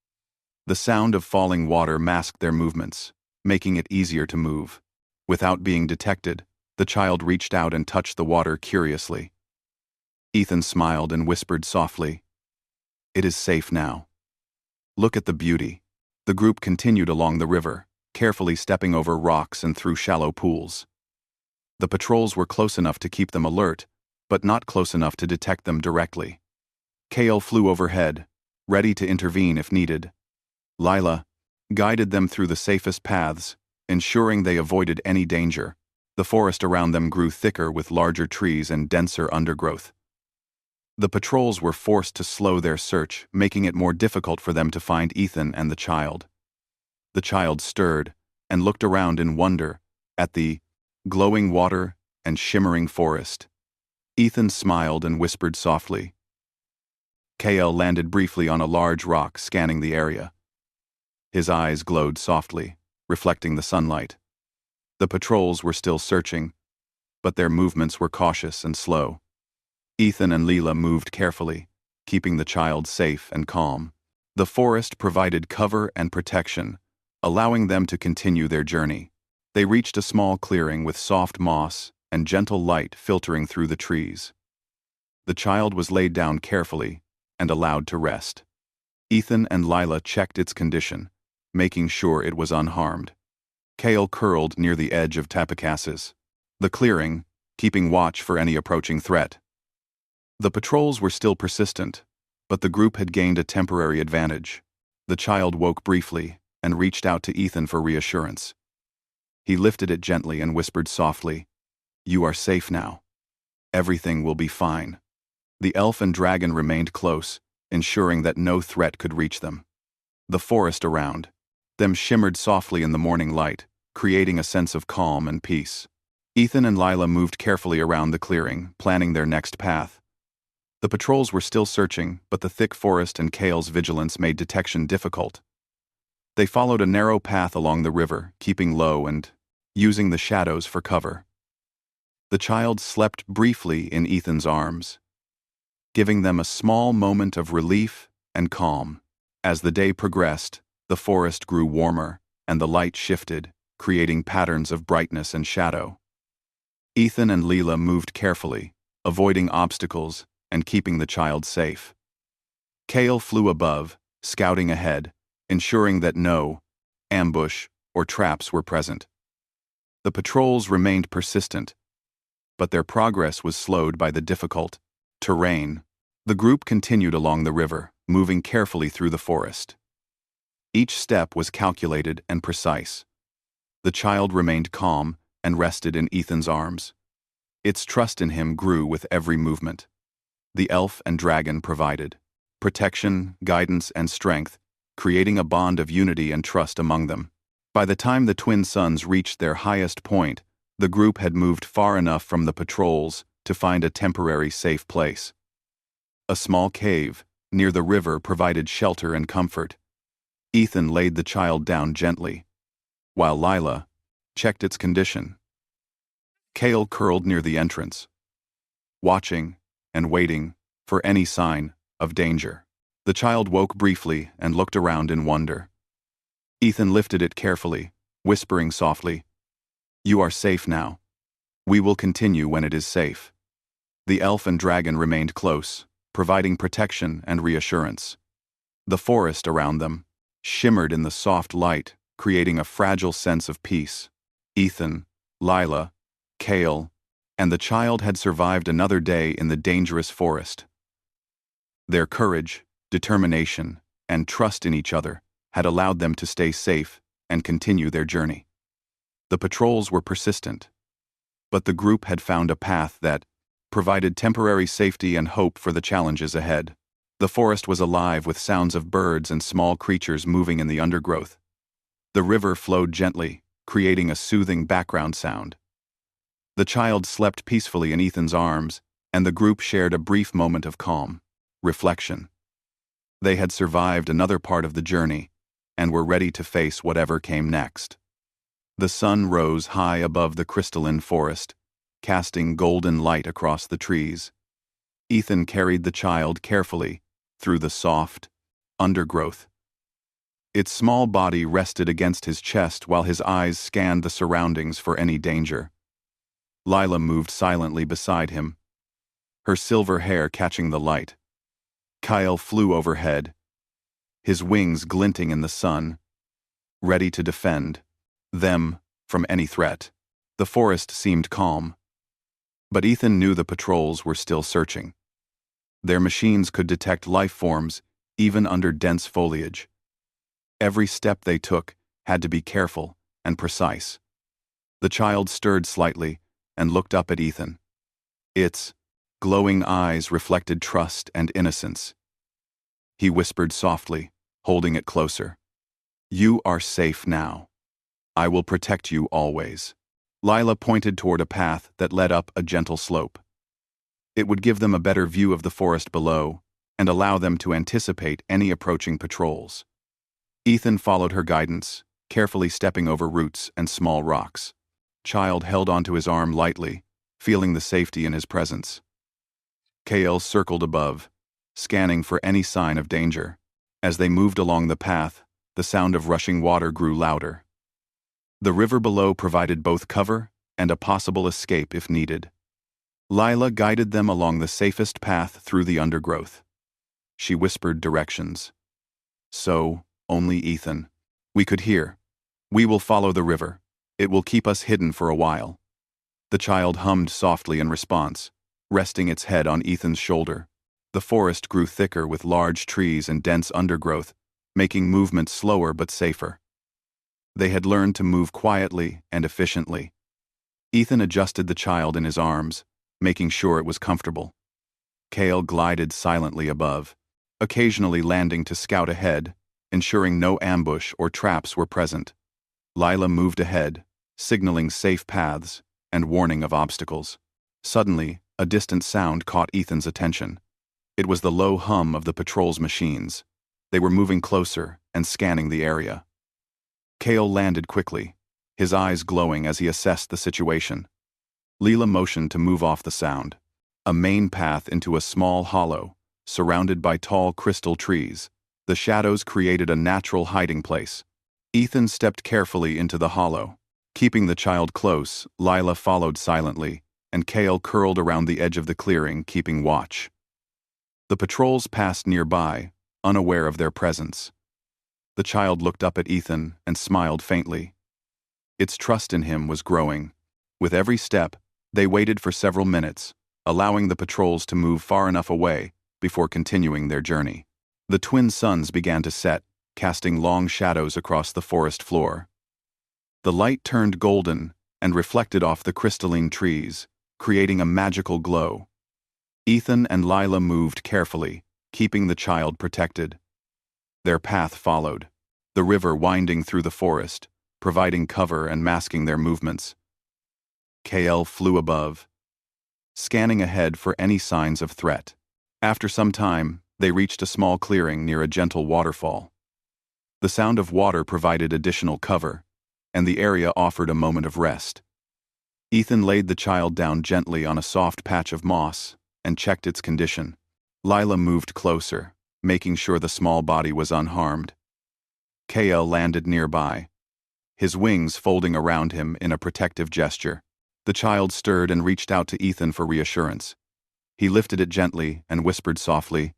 The sound of falling water masked their movements, making it easier to move. Without being detected, the child reached out and touched the water curiously. Ethan smiled and whispered softly, "It is safe now. Look at the beauty." The group continued along the river, carefully stepping over rocks and through shallow pools. The patrols were close enough to keep them alert, but not close enough to detect them directly. Kale flew overhead, ready to intervene if needed. Lila guided them through the safest paths, ensuring they avoided any danger. The forest around them grew thicker with larger trees and denser undergrowth. The patrols were forced to slow their search, making it more difficult for them to find Ethan and the child. The child stirred and looked around in wonder at the glowing water and shimmering forest. Ethan smiled and whispered softly. KL landed briefly on a large rock, scanning the area. His eyes glowed softly, reflecting the sunlight. The patrols were still searching, but their movements were cautious and slow. Ethan and Leela moved carefully, keeping the child safe and calm. The forest provided cover and protection, allowing them to continue their journey. They reached a small clearing with soft moss and gentle light filtering through the trees. The child was laid down carefully and allowed to rest. Ethan and Lila checked its condition, making sure it was unharmed. Kale curled near the edge of Tapakasas, the clearing, keeping watch for any approaching threat. The patrols were still persistent, but the group had gained a temporary advantage. The child woke briefly and reached out to Ethan for reassurance. He lifted it gently and whispered softly, "You are safe now. Everything will be fine." The elf and dragon remained close, ensuring that no threat could reach them. The forest around them shimmered softly in the morning light, creating a sense of calm and peace. Ethan and Lila moved carefully around the clearing, planning their next path. The patrols were still searching, but the thick forest and Kale's vigilance made detection difficult. They followed a narrow path along the river, keeping low and using the shadows for cover. The child slept briefly in Ethan's arms, giving them a small moment of relief and calm. As the day progressed, the forest grew warmer, and the light shifted, creating patterns of brightness and shadow. Ethan and Leela moved carefully, avoiding obstacles and keeping the child safe. Kale flew above, scouting ahead, ensuring that no ambush or traps were present. The patrols remained persistent, but their progress was slowed by the difficult terrain. The group continued along the river, moving carefully through the forest. Each step was calculated and precise. The child remained calm and rested in Ethan's arms. Its trust in him grew with every movement. The elf and dragon provided protection, guidance, and strength, creating a bond of unity and trust among them. By the time the twin sons reached their highest point, the group had moved far enough from the patrols to find a temporary safe place. A small cave near the river provided shelter and comfort. Ethan laid the child down gently, while Lila checked its condition. Kale curled near the entrance, watching and waiting for any sign of danger. The child woke briefly and looked around in wonder. Ethan lifted it carefully, whispering softly, "You are safe now. We will continue when it is safe." The elf and dragon remained close, providing protection and reassurance. The forest around them shimmered in the soft light, creating a fragile sense of peace. Ethan, Lila, Kale, and the child had survived another day in the dangerous forest. Their courage, determination, and trust in each other had allowed them to stay safe and continue their journey. The patrols were persistent, but the group had found a path that provided temporary safety and hope for the challenges ahead. The forest was alive with sounds of birds and small creatures moving in the undergrowth. The river flowed gently, creating a soothing background sound. The child slept peacefully in Ethan's arms, and the group shared a brief moment of calm reflection. They had survived another part of the journey and were ready to face whatever came next. The sun rose high above the crystalline forest, casting golden light across the trees. Ethan carried the child carefully through the soft undergrowth. Its small body rested against his chest while his eyes scanned the surroundings for any danger. Lila moved silently beside him, her silver hair catching the light. Kyle flew overhead, his wings glinting in the sun, ready to defend them from any threat. The forest seemed calm, but Ethan knew the patrols were still searching. Their machines could detect life forms even under dense foliage. Every step they took had to be careful and precise. The child stirred slightly and looked up at Ethan. Its glowing eyes reflected trust and innocence. He whispered softly, holding it closer, You are safe now. I will protect you always. Lila pointed toward a path that led up a gentle slope. It would give them a better view of the forest below and allow them to anticipate any approaching patrols. Ethan followed her guidance, carefully stepping over roots and small rocks. Child held onto his arm lightly, feeling the safety in his presence. Kale circled above, scanning for any sign of danger. As they moved along the path, the sound of rushing water grew louder. The river below provided both cover and a possible escape if needed. Lila guided them along the safest path through the undergrowth. She whispered directions. So, only Ethan. We could hear. We will follow the river. It will keep us hidden for a while. The child hummed softly in response, resting its head on Ethan's shoulder. The forest grew thicker with large trees and dense undergrowth, making movement slower but safer. They had learned to move quietly and efficiently. Ethan adjusted the child in his arms, making sure it was comfortable. Kale glided silently above, occasionally landing to scout ahead, ensuring no ambush or traps were present. Lila moved ahead, signaling safe paths and warning of obstacles. Suddenly, a distant sound caught Ethan's attention. It was the low hum of the patrol's machines. They were moving closer and scanning the area. Kale landed quickly, his eyes glowing as he assessed the situation. Lila motioned to move off the sound. A main path into a small hollow, surrounded by tall crystal trees. The shadows created a natural hiding place. Ethan stepped carefully into the hollow. Keeping the child close, Lila followed silently, and Kale curled around the edge of the clearing, keeping watch. The patrols passed nearby, unaware of their presence. The child looked up at Ethan and smiled faintly. Its trust in him was growing. With every step, they waited for several minutes, allowing the patrols to move far enough away before continuing their journey. The twin suns began to set, casting long shadows across the forest floor. The light turned golden and reflected off the crystalline trees, creating a magical glow. Ethan and Lila moved carefully, keeping the child protected. Their path followed, the river winding through the forest, providing cover and masking their movements. Kale flew above, scanning ahead for any signs of threat. After some time, they reached a small clearing near a gentle waterfall. The sound of water provided additional cover, and the area offered a moment of rest. Ethan laid the child down gently on a soft patch of moss and checked its condition. Lila moved closer, making sure the small body was unharmed. Kale landed nearby, his wings folding around him in a protective gesture. The child stirred and reached out to Ethan for reassurance. He lifted it gently and whispered softly,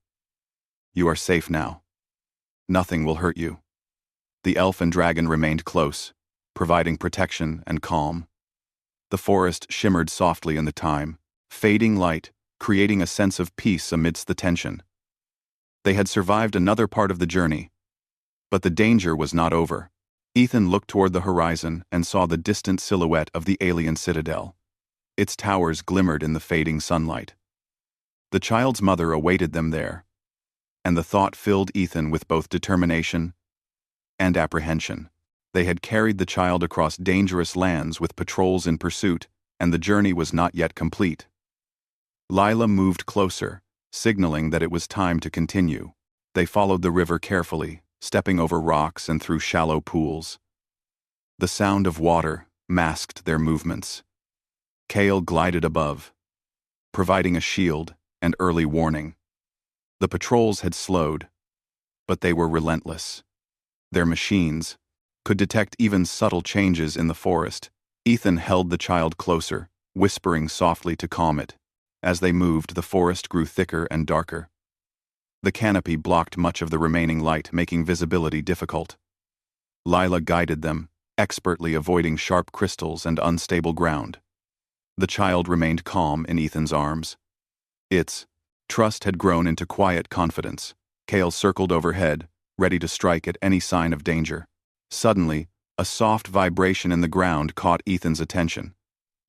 "You are safe now. Nothing will hurt you." The elf and dragon remained close, providing protection and calm. The forest shimmered softly in the time, fading light, creating a sense of peace amidst the tension. They had survived another part of the journey, but the danger was not over. Ethan looked toward the horizon and saw the distant silhouette of the alien citadel. Its towers glimmered in the fading sunlight. The child's mother awaited them there, and the thought filled Ethan with both determination and apprehension. They had carried the child across dangerous lands with patrols in pursuit, and the journey was not yet complete. Lila moved closer, signaling that it was time to continue. They followed the river carefully, stepping over rocks and through shallow pools. The sound of water masked their movements. Kale glided above, providing a shield and early warning. The patrols had slowed, but they were relentless. Their machines could detect even subtle changes in the forest. Ethan held the child closer, whispering softly to calm it. As they moved, the forest grew thicker and darker. The canopy blocked much of the remaining light, making visibility difficult. Lila guided them, expertly avoiding sharp crystals and unstable ground. The child remained calm in Ethan's arms. Its trust had grown into quiet confidence. Kale circled overhead, ready to strike at any sign of danger. Suddenly, a soft vibration in the ground caught Ethan's attention.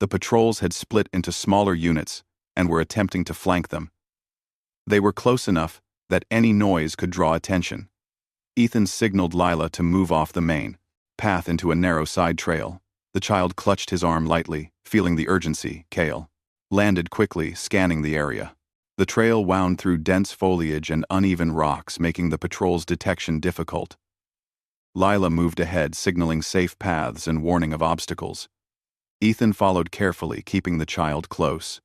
The patrols had split into smaller units and were attempting to flank them. They were close enough that any noise could draw attention. Ethan signaled Lila to move off the main path into a narrow side trail. The child clutched his arm lightly, feeling the urgency. Kale landed quickly, scanning the area. The trail wound through dense foliage and uneven rocks, making the patrol's detection difficult. Lila moved ahead, signaling safe paths and warning of obstacles. Ethan followed carefully, keeping the child close.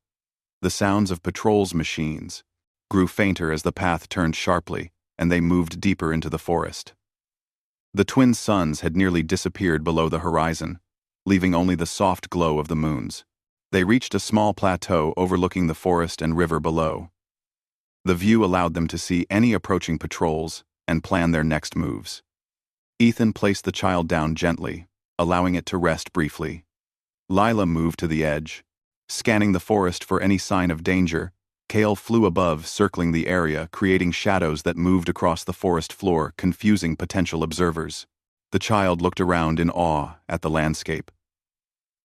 The sounds of patrol's machines grew fainter as the path turned sharply, and they moved deeper into the forest. The twin suns had nearly disappeared below the horizon, leaving only the soft glow of the moons. They reached a small plateau overlooking the forest and river below. The view allowed them to see any approaching patrols and plan their next moves. Ethan placed the child down gently, allowing it to rest briefly. Lila moved to the edge, scanning the forest for any sign of danger. Kale flew above, circling the area, creating shadows that moved across the forest floor, confusing potential observers. The child looked around in awe at the landscape.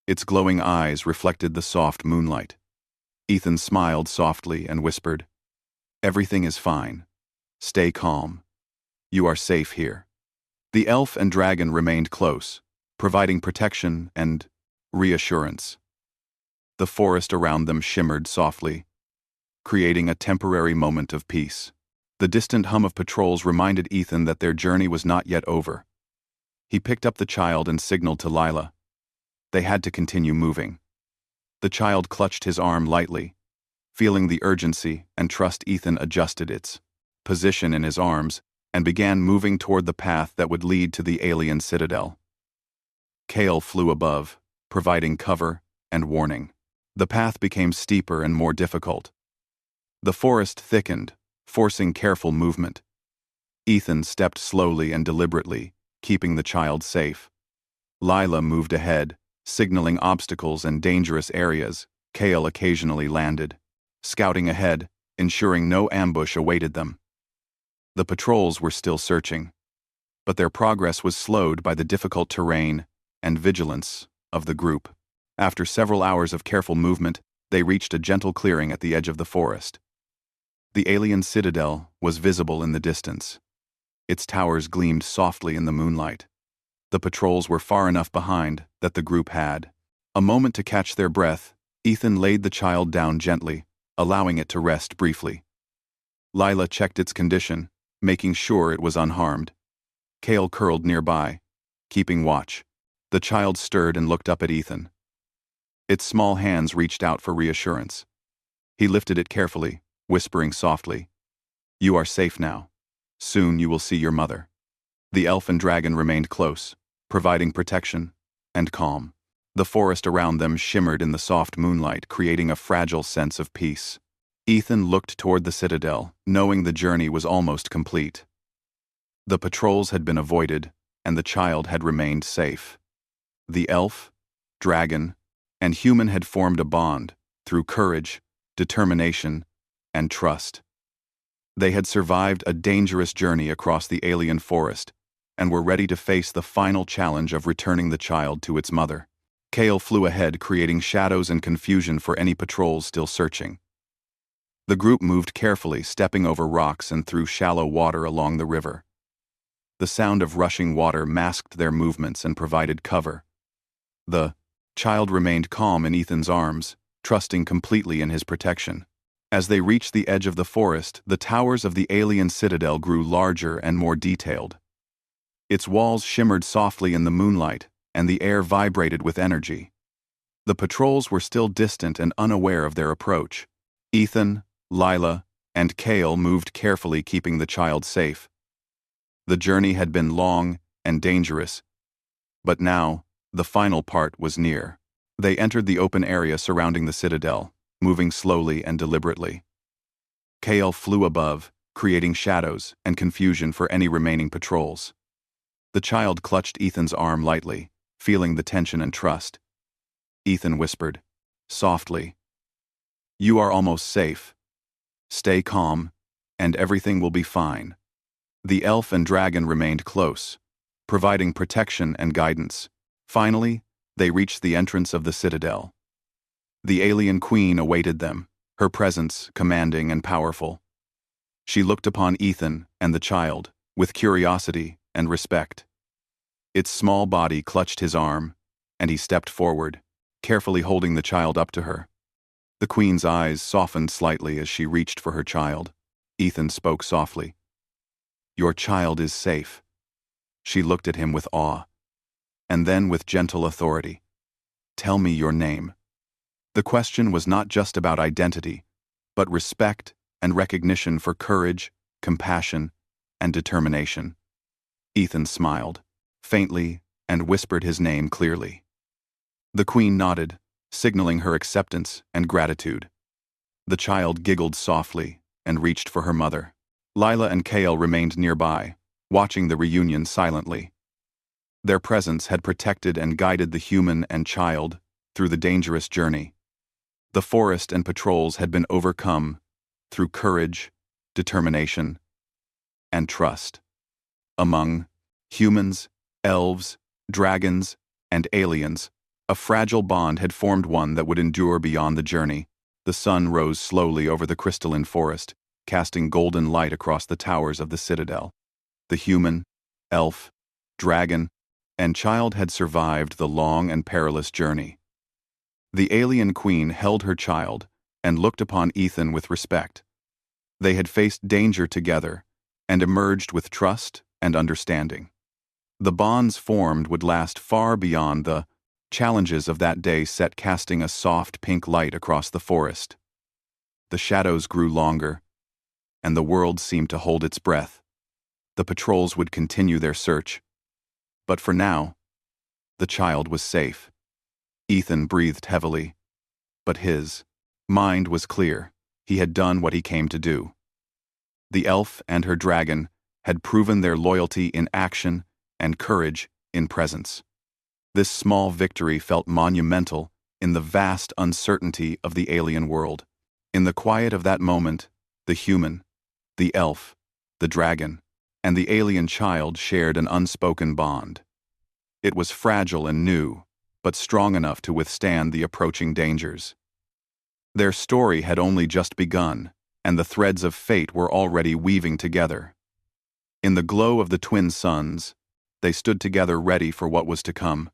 Its glowing eyes reflected the soft moonlight. Ethan smiled softly and whispered, "Everything is fine. Stay calm. You are safe here." The elf and dragon remained close, providing protection and reassurance. The forest around them shimmered softly, creating a temporary moment of peace. The distant hum of patrols reminded Ethan that their journey was not yet over. He picked up the child and signaled to Lila. They had to continue moving. The child clutched his arm lightly. Feeling the urgency and trust, Ethan adjusted its position in his arms and began moving toward the path that would lead to the alien citadel. Kale flew above, providing cover and warning. The path became steeper and more difficult. The forest thickened, forcing careful movement. Ethan stepped slowly and deliberately, keeping the child safe. Lila moved ahead, signaling obstacles and dangerous areas. Kale occasionally landed, scouting ahead, ensuring no ambush awaited them. The patrols were still searching, but their progress was slowed by the difficult terrain and vigilance of the group. After several hours of careful movement, they reached a gentle clearing at the edge of the forest. The alien citadel was visible in the distance. Its towers gleamed softly in the moonlight. The patrols were far enough behind that the group had a moment to catch their breath. Ethan laid the child down gently, allowing it to rest briefly. Lila checked its condition, making sure it was unharmed. Kale curled nearby, keeping watch. The child stirred and looked up at Ethan. Its small hands reached out for reassurance. He lifted it carefully, whispering softly, "You are safe now. Soon you will see your mother." The elf and dragon remained close, providing protection and calm. The forest around them shimmered in the soft moonlight, creating a fragile sense of peace. Ethan looked toward the citadel, knowing the journey was almost complete. The patrols had been avoided, and the child had remained safe. The elf, dragon, and human had formed a bond through courage, determination, and trust. They had survived a dangerous journey across the alien forest and were ready to face the final challenge of returning the child to its mother. Kale flew ahead, creating shadows and confusion for any patrols still searching. The group moved carefully, stepping over rocks and through shallow water along the river. The sound of rushing water masked their movements and provided cover. The child remained calm in Ethan's arms, trusting completely in his protection. As they reached the edge of the forest, the towers of the alien citadel grew larger and more detailed. Its walls shimmered softly in the moonlight, and the air vibrated with energy. The patrols were still distant and unaware of their approach. Ethan, Lila, and Kale moved carefully, keeping the child safe. The journey had been long and dangerous, but now, the final part was near. They entered the open area surrounding the citadel, moving slowly and deliberately. Kale flew above, creating shadows and confusion for any remaining patrols. The child clutched Ethan's arm lightly, feeling the tension and trust. Ethan whispered, softly, "You are almost safe. Stay calm, and everything will be fine." The elf and dragon remained close, providing protection and guidance. Finally, they reached the entrance of the citadel. The alien queen awaited them, her presence commanding and powerful. She looked upon Ethan and the child, with curiosity and respect. Its small body clutched his arm, and he stepped forward, carefully holding the child up to her. The queen's eyes softened slightly as she reached for her child. Ethan spoke softly. "Your child is safe." She looked at him with awe, and then with gentle authority. "Tell me your name." The question was not just about identity, but respect and recognition for courage, compassion, and determination. Ethan smiled, faintly, and whispered his name clearly. The queen nodded, signaling her acceptance and gratitude. The child giggled softly and reached for her mother. Lila and Kale remained nearby, watching the reunion silently. Their presence had protected and guided the human and child through the dangerous journey. The forest and patrols had been overcome through courage, determination, and trust. Among humans, elves, dragons, and aliens, a fragile bond had formed, one that would endure beyond the journey. The sun rose slowly over the crystalline forest, casting golden light across the towers of the citadel. The human, elf, dragon, and child had survived the long and perilous journey. The alien queen held her child and looked upon Ethan with respect. They had faced danger together and emerged with trust and understanding. The bonds formed would last far beyond the challenges of that day, set casting a soft pink light across the forest. The shadows grew longer, and the world seemed to hold its breath. The patrols would continue their search. But for now, the child was safe. Ethan breathed heavily, but his mind was clear. He had done what he came to do. The elf and her dragon had proven their loyalty in action and courage in presence. This small victory felt monumental in the vast uncertainty of the alien world. In the quiet of that moment, the human, the elf, the dragon, and the alien child shared an unspoken bond. It was fragile and new, but strong enough to withstand the approaching dangers. Their story had only just begun, and the threads of fate were already weaving together. In the glow of the twin suns, they stood together, ready for what was to come.